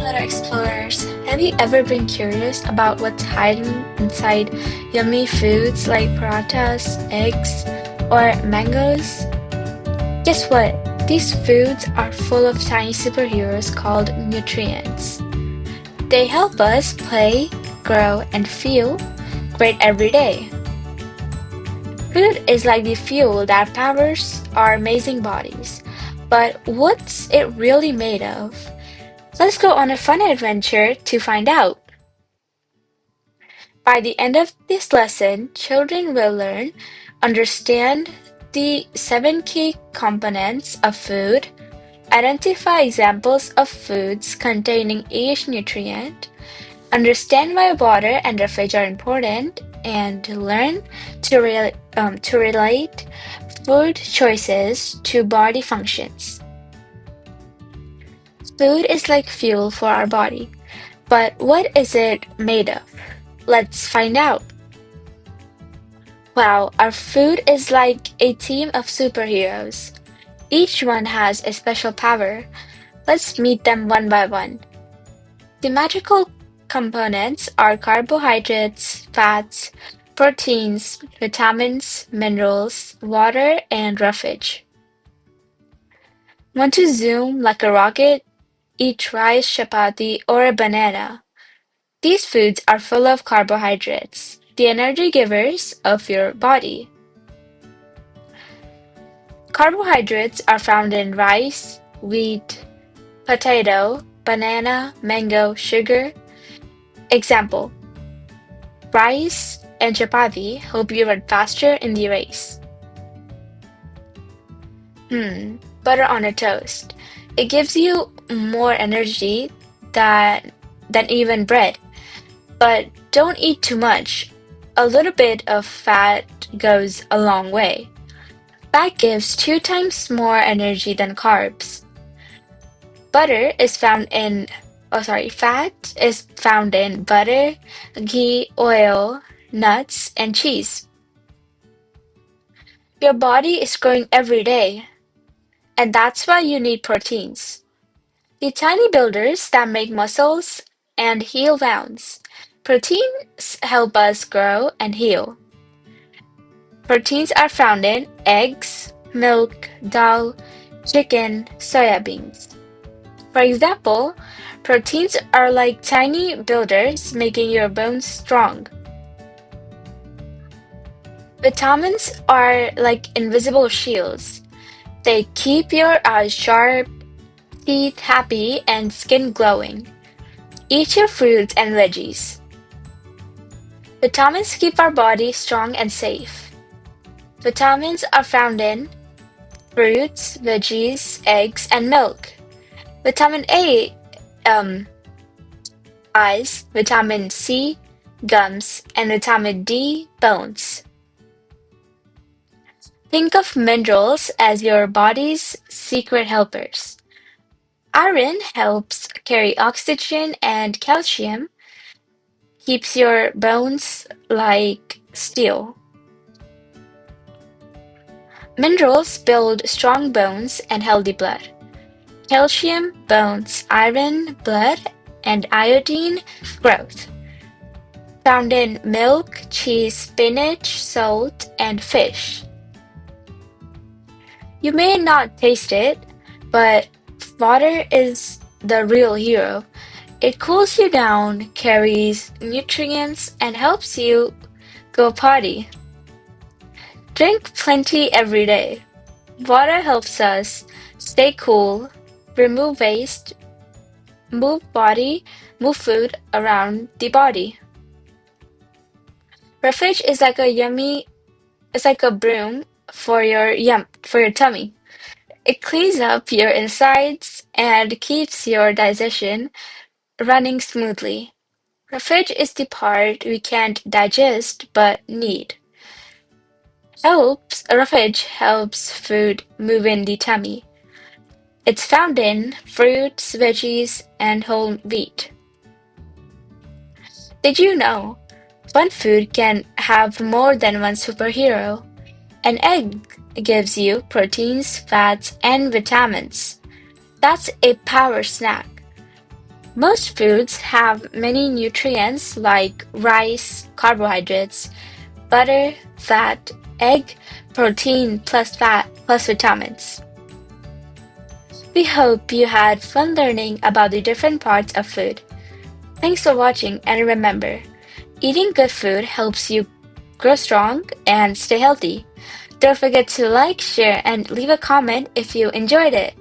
little explorers. Have you ever been curious about what's hiding inside yummy foods like parathas, eggs, or mangoes? Guess what? These foods are full of tiny superheroes called nutrients. They help us play, grow, and feel great every day. Food is like the fuel that powers our amazing bodies. But what's it really made of? Let's go on a fun adventure to find out. By the end of this lesson, children will learn, understand the seven key components of food, identify examples of foods containing each nutrient, understand why water and roughage are important, and learn to relate food choices to body functions. Food is like fuel for our body, but what is it made of? Let's find out. Wow, our food is like a team of superheroes. Each one has a special power. Let's meet them one by one. The magical components are carbohydrates, fats, proteins, vitamins, minerals, water, and roughage. Want to zoom like a rocket? Eat rice, chapati, or a banana. These foods are full of carbohydrates, the energy givers of your body. Carbohydrates are found in rice, wheat, potato, banana, mango, sugar. Example: rice and chapati help you run faster in the race. Butter on a toast. It gives you more energy than even bread. But don't eat too much. A little bit of fat goes a long way. Fat gives 2 times more energy than carbs. Fat is found in butter, ghee, oil, nuts, and cheese. Your body is growing every day, and that's why you need proteins. The tiny builders that make muscles and heal wounds. Proteins help us grow and heal. Proteins are found in eggs, milk, dal, chicken, soya beans. For example, proteins are like tiny builders making your bones strong. Vitamins are like invisible shields. They keep your eyes sharp, teeth happy, and skin glowing. Eat your fruits and veggies. Vitamins keep our body strong and safe. Vitamins are found in fruits, veggies, eggs, and milk. Vitamin A, eyes, vitamin C, gums, and vitamin D, bones. Think of minerals as your body's secret helpers. Iron helps carry oxygen, and calcium keeps your bones like steel. Minerals build strong bones and healthy blood. Calcium, bones, iron, blood, and iodine, growth. Found in milk, cheese, spinach, salt, and fish. You may not taste it, but water is the real hero. It cools you down, carries nutrients, and helps you go potty. Drink plenty every day. Water helps us stay cool, remove waste, move food around the body. Roughage is like a broom for your tummy. It cleans up your insides and keeps your digestion running smoothly. Roughage is the part we can't digest but need. Roughage helps food move in the tummy. It's found in fruits, veggies, and whole wheat. Did you know one food can have more than one superhero? An egg gives you proteins, fats, and vitamins. That's a power snack. Most foods have many nutrients like rice, carbohydrates, butter, fat, egg, protein plus fat plus vitamins. We hope you had fun learning about the different parts of food. Thanks for watching, and remember, eating good food helps you grow strong and stay healthy. Don't forget to like, share, and leave a comment if you enjoyed it.